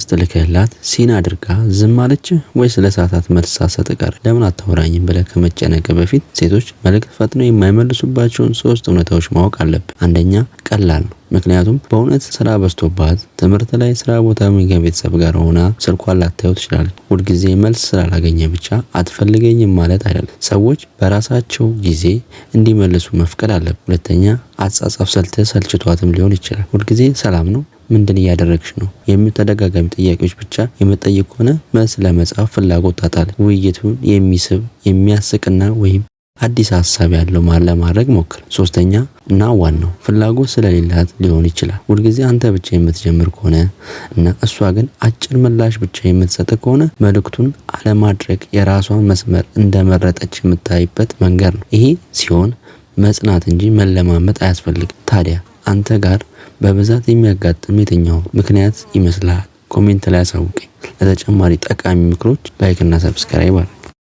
ቴክስት ልከህላት ሲን አድርጋ ዝም አለች ወይስ ለሰዓታት መልስ ሳትሰጥ ቀረ? ለምን አታወራኝም ብለህ ከመጨነቅ በፊት ሴቶች መልእክት ፈጥነው የማይመልሱባቸውን 3 እውነታዎች ማወቅ አለብህ። አንደኛ፣ ቀላል ነው። ምክንያቱም በእውነት ስራ በዝቶባት ትምህርት ላይ፣ ስራ ቦታ ከቤተሰብ ጋር ሆና ስልኳን ላታየው ትችላለች። ሁልጊዜ መልስ ስላላገኘ ብቻ አትፈልገኝም ማለት አይደለም። ሰዎች በራሳቸው ጊዜ እንዲመልሱ መፍቀድ አለብን። ሁለተኛ፣ አጻጻፍ ሰልችቷትም ሊሆን ይችላል። ሁልጊዜ ሰላም ነው፣ ምንድን እያደረግሽ ነው ተደጋጋሚ ጥያቄዎች ብቻ የምትጠይቅ ከሆነ መልስ ለመጻፍ ፍላጎት ታጣለች። ውይይቱን የሚስብ የሚያስቅና ወይም አዲስ ሀሳብ ያለው ለማድረግ ሞክር። ሶስተኛ እና ዋናው፣ ፍላጎት ስለሌላት ሊሆን ይችላል። ሁልጊዜ አንተ ብቻ የምትጀምር ከሆነ እና እሷ ግን አጭር ምላሽ ብቻ የምትሰጥ ከሆነ መልእክቱን አለማድረግ የራሷን መስመር እንደመረጠች የምታይበት መንገድ ነው። ይሄ ሲሆን መጽናት እንጂ መለማመጥ አያስፈልግም። ታዲያ አንተ ጋር በብዛት የሚያጋጥም የትኛው ምክንያት ይመስላል? ኮሜንት ላይ አሳውቀኝ። ለተጨማሪ ጠቃሚ ምክሮች ላይክ እና ሰብስክራይብ አድርግ።